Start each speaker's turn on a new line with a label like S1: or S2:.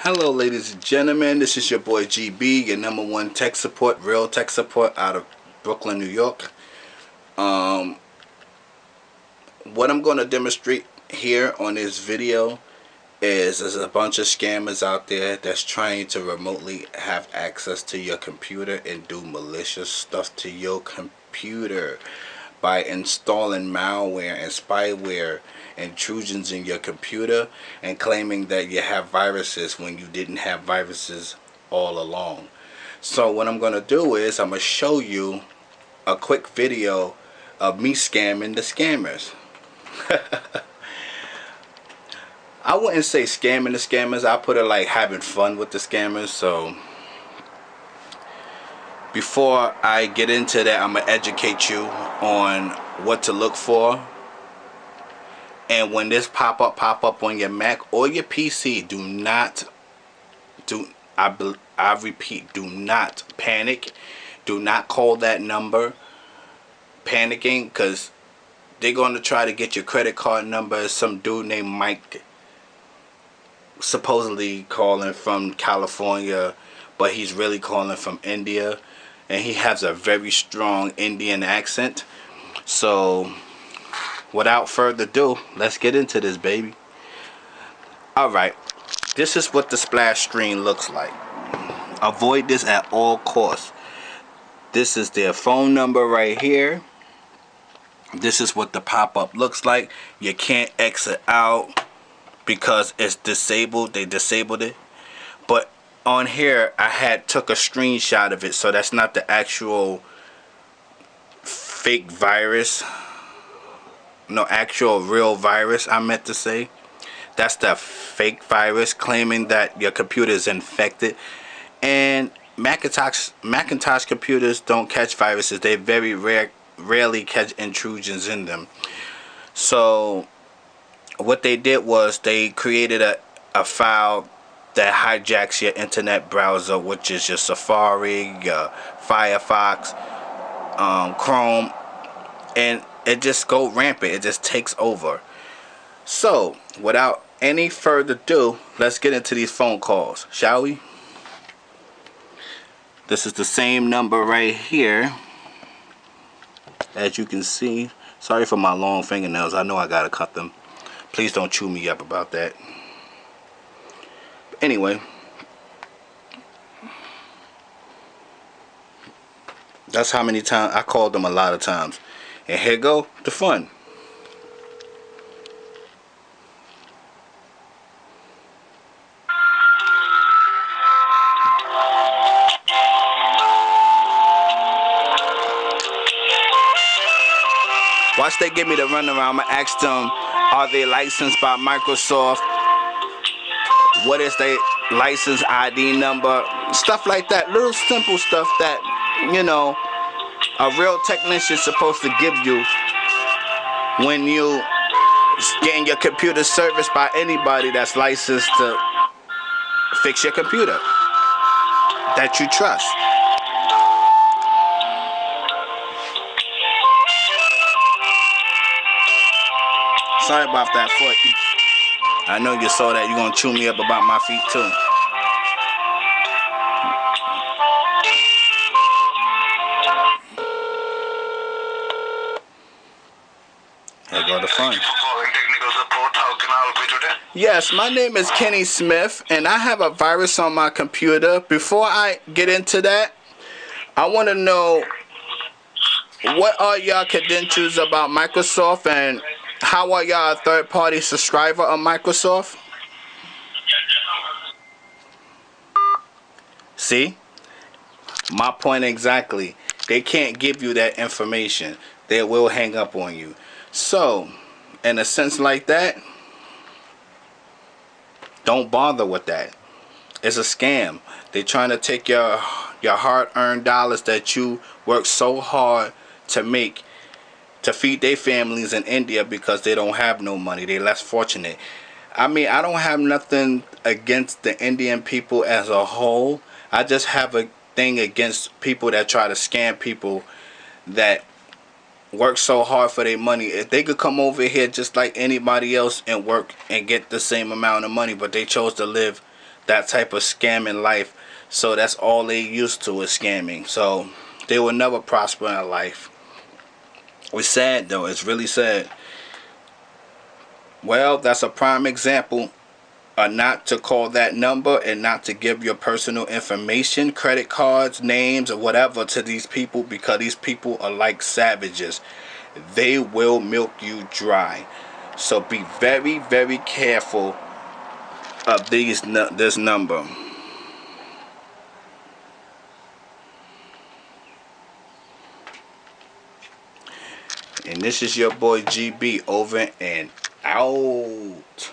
S1: Hello ladies and gentlemen, this is your boy GB, your number one tech support, real tech support out of Brooklyn, New York. What I'm going to demonstrate here on this video is there's a bunch of scammers out there that's trying to remotely have access to your computer and do malicious stuff to your computer by installing malware and spyware intrusions in your computer and claiming that you have viruses when you didn't have viruses all along. So what I'm going to do is I'm going to show you a quick video of me scamming the scammers. I wouldn't say scamming the scammers, I put it like having fun with the scammers. So before I get into that, I'm going to educate you on what to look for. And when this pop up on your Mac or your PC, I repeat, do not panic. Do not call that number panicking, because they're going to try to get your credit card number. Some dude named Mike, supposedly calling from California, but he's really calling from India, and he has a very strong Indian accent. So without further ado, let's get into this, baby. Alright, this is what the splash screen looks like. Avoid this at all costs. This is their phone number right here. This is what the pop-up looks like. You can't exit out because it's disabled. They disabled it. But on here, I took a screenshot of it, so that's not the actual fake virus. No, actual real virus, I meant to say. That's the fake virus claiming that your computer is infected. And Macintosh computers don't catch viruses. They very rarely catch intrusions in them. So what they did was they created a file that hijacks your internet browser, which is your Safari, your Firefox, Chrome, and it just go rampant. It just takes over. So without any further ado, let's get into these phone calls, shall we? This is the same number right here, as you can see. Sorry for my long fingernails. I know I gotta cut them. Please don't chew me up about that. Anyway, that's how many times I called them, a lot of times. And here go the fun. Once they give me the runaround, I'm going to ask them, are they licensed by Microsoft? What is their license ID number? Stuff like that. Little simple stuff that, you know, a real technician is supposed to give you when you getting your computer serviced by anybody that's licensed to fix your computer that you trust. Sorry about that foot. I know you saw that. You're going to chew me up about my feet too. Here go the fun. Yes, my name is Kenny Smith, and I have a virus on my computer. Before I get into that, I want to know, what are y'all credentials about Microsoft, and how are y'all a third-party subscriber of Microsoft? See? My point exactly. They can't give you that information. They will hang up on you. So, in a sense like that, don't bother with that. It's a scam. They're trying to take your hard-earned dollars that you work so hard to make to feed their families in India, because they don't have no money. They're less fortunate. I mean, I don't have nothing against the Indian people as a whole. I just have a thing against people that try to scam people that work so hard for their money. If they could come over here just like anybody else and work and get the same amount of money, but they chose to live that type of scamming life. So that's all they used to is scamming. So they will never prosper in life. It's sad though. It's really sad. Well, that's a prime example not to call that number and not to give your personal information, credit cards, names, or whatever to these people, because these people are like savages. They will milk you dry. So be very, very careful of this number. And this is your boy GB over and out.